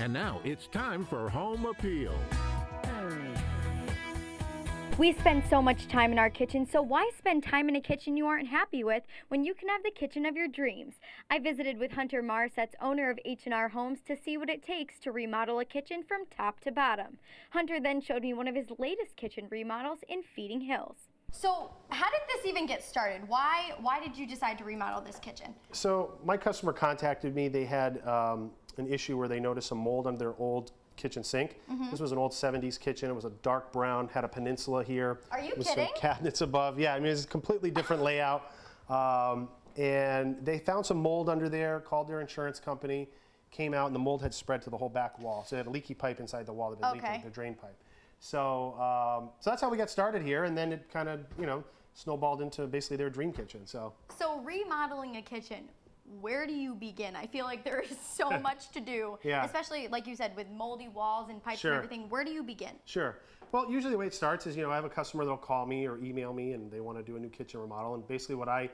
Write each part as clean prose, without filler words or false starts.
And now it's time for Home Appeal. We spend so much time in our kitchen, so why spend time in a kitchen you aren't happy with when you can have the kitchen of your dreams? I visited with Hunter Marsetts, owner of R Homes, to see what it takes to remodel a kitchen from top to bottom. Hunter then showed me one of his latest kitchen remodels in Feeding Hills. So how did this even get started? Why did you decide to remodel this kitchen? So my customer contacted me. They had an issue where they noticed some mold under their old kitchen sink. This was an old 70s kitchen. It was a dark brown, had a peninsula here. Are you with kidding? some cabinets above. Yeah, I mean, it's a completely different layout. And they found some mold under there, called their insurance company, came out, and the mold had spread to the whole back wall. So they had a leaky pipe inside the wall that had leaked, the drain pipe. So, so that's how we got started here, and then it kind of, snowballed into basically their dream kitchen. So remodeling a kitchen, where do you begin? I feel like there is so much to do, especially like you said, with moldy walls and pipes and everything. Where do you begin? Sure. Well, usually the way it starts is, I have a customer that'll call me or email me, and they want to do a new kitchen remodel. And basically, what I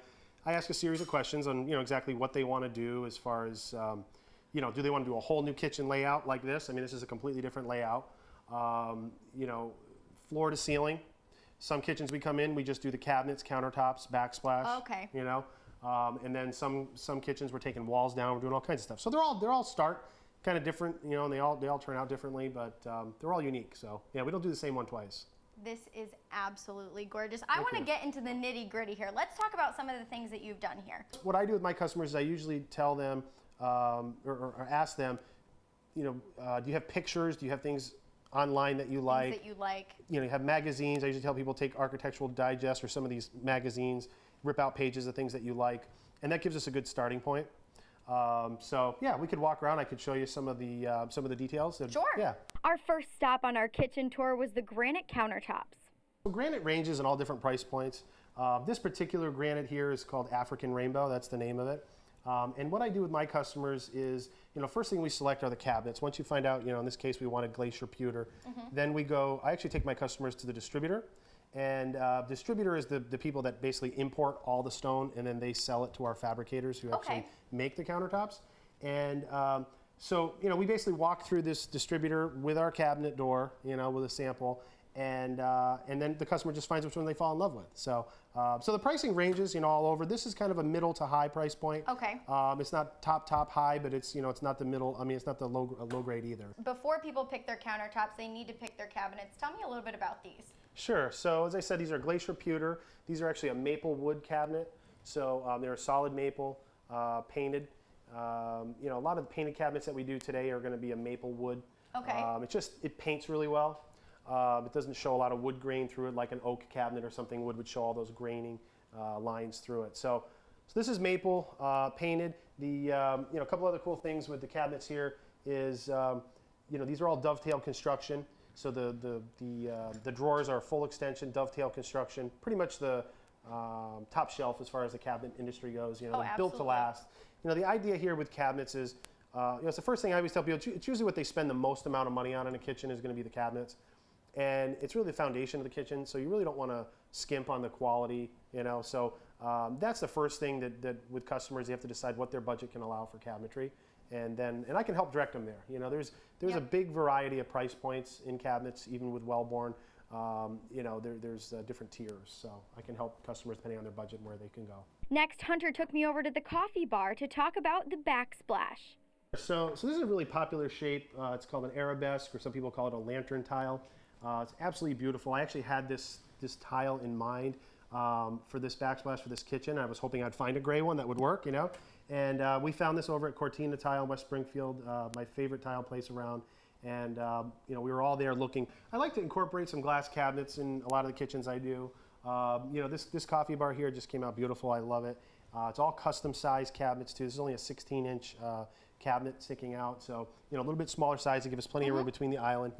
ask a series of questions on, exactly what they want to do as far as, do they want to do a whole new kitchen layout like this? I mean, this is a completely different layout. Floor to ceiling. Some kitchens we come in, we just do the cabinets, countertops, backsplash. Okay. And then some kitchens we're taking walls down, we're doing all kinds of stuff. So they're all start kind of different, and they all turn out differently, but they're all unique. So yeah, we don't do the same one twice. This is absolutely gorgeous. I want to get into the nitty gritty here. Let's talk about some of the things that you've done here. What I do with my customers is I usually tell them or ask them, do you have pictures? Do you have things online that you like? Things that you like. You have magazines. I usually tell people take Architectural Digest or some of these magazines, rip out pages of things that you like, and that gives us a good starting point. So yeah, we could walk around. I could show you some of the details. Sure. Yeah. Our first stop on our kitchen tour was the granite countertops. So granite ranges in all different price points. This particular granite here is called African Rainbow. That's the name of it. And what I do with my customers is, first thing we select are the cabinets. Once you find out, in this case we wanted glacier pewter, then I actually take my customers to the distributor. And distributor is the people that basically import all the stone, and then they sell it to our fabricators who actually make the countertops. And so, we basically walk through this distributor with our cabinet door, with a sample, and then the customer just finds which one they fall in love with. So, so the pricing ranges, all over. This is kind of a middle to high price point. Okay. It's not top high, but it's it's not the middle. I mean, it's not the low grade either. Before people pick their countertops, they need to pick their cabinets. Tell me a little bit about these. Sure. So as I said, these are glacier pewter. These are actually a maple wood cabinet. So they're a solid maple, painted. A lot of the painted cabinets that we do today are going to be a maple wood. Okay. It paints really well. It doesn't show a lot of wood grain through it like an oak cabinet or something would show all those graining lines through it. So this is maple painted. A couple other cool things with the cabinets here is these are all dovetail construction. So the drawers are full extension, dovetail construction, pretty much the top shelf as far as the cabinet industry goes. They're built to last. The idea here with cabinets is, it's the first thing I always tell people. It's usually what they spend the most amount of money on in a kitchen is going to be the cabinets, and it's really the foundation of the kitchen. So you really don't want to skimp on the quality. So that's the first thing that with customers, you have to decide what their budget can allow for cabinetry. And I can help direct them there. There's a big variety of price points in cabinets, even with Wellborn. There's different tiers, so I can help customers depending on their budget where they can go. Next, Hunter took me over to the coffee bar to talk about the backsplash. So this is a really popular shape. It's called an arabesque, or some people call it a lantern tile. It's absolutely beautiful. I actually had this tile in mind for this backsplash for this kitchen. I was hoping I'd find a gray one that would work, And we found this over at Cortina Tile in West Springfield, my favorite tile place around. And we were all there looking. I like to incorporate some glass cabinets in a lot of the kitchens I do. This coffee bar here just came out beautiful. I love it. It's all custom size cabinets too. This is only a 16-inch cabinet sticking out, so a little bit smaller size to give us plenty of room between the island.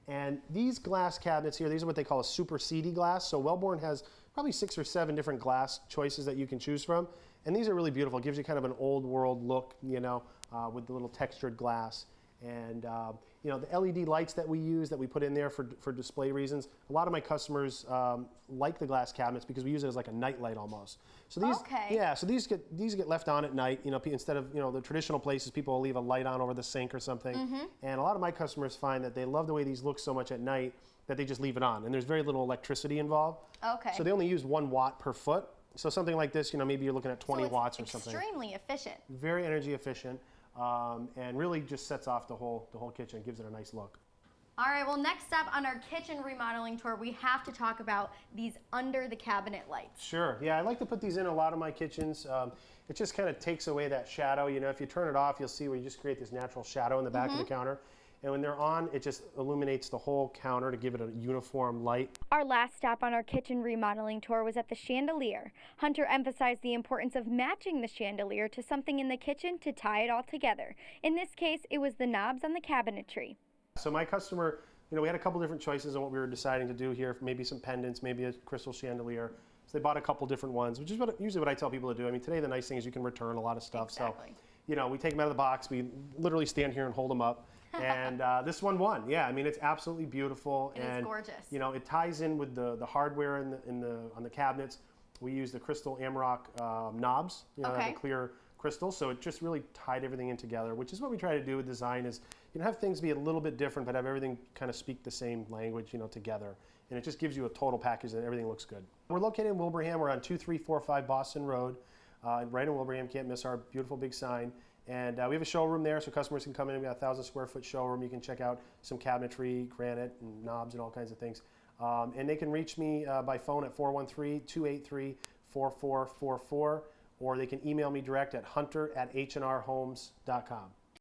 And these glass cabinets here, these are what they call a super seedy glass. So Wellborn has probably 6 or 7 different glass choices that you can choose from. And these are really beautiful. It gives you kind of an old world look, with the little textured glass. And you know, the LED lights that we use, that we put in there for display reasons, a lot of my customers like the glass cabinets because we use it as like a night light almost. So these, yeah, so these get left on at night. You know, instead of, you know, the traditional places, people will leave a light on over the sink or something. And a lot of my customers find that they love the way these look so much at night that they just leave it on, and there's very little electricity involved. So they only use 1 watt per foot. So something like this, you know, maybe you're looking at 20 watts or something. Extremely efficient. Very energy efficient, and really just sets off the whole kitchen, gives it a nice look. All right, well, next up on our kitchen remodeling tour, we have to talk about these under the cabinet lights. Sure, yeah, I like to put these in a lot of my kitchens. It just kind of takes away that shadow. You know, if you turn it off, you'll see where you just create this natural shadow in the back of the counter. And when they're on, it just illuminates the whole counter to give it a uniform light. Our last stop on our kitchen remodeling tour was at the chandelier. Hunter emphasized the importance of matching the chandelier to something in the kitchen to tie it all together. In this case, it was the knobs on the cabinetry. So my customer, you know, we had a couple different choices on what we were deciding to do here. Maybe some pendants, maybe a crystal chandelier. So they bought a couple different ones, which is usually what I tell people to do. I mean, today the nice thing is you can return a lot of stuff. Exactly. So, you know, we take them out of the box. We literally stand here and hold them up. And this one won. Yeah, I mean, it's absolutely beautiful. It is gorgeous. You know, it ties in with the hardware on the cabinets. We use the crystal Amarok knobs, you know, the clear crystal. So it just really tied everything in together, which is what we try to do with design is, you know, have things be a little bit different, but have everything kind of speak the same language, you know, together. And it just gives you a total package and everything looks good. We're located in Wilbraham. We're on 2345 Boston Road. Right in Wilbraham, can't miss our beautiful big sign. And we have a showroom there, so customers can come in. We got a 1,000 square foot showroom. You can check out some cabinetry, granite, and knobs, and all kinds of things. And they can reach me by phone at 413-283-4444, or they can email me direct at hunter@hnrhomes.com.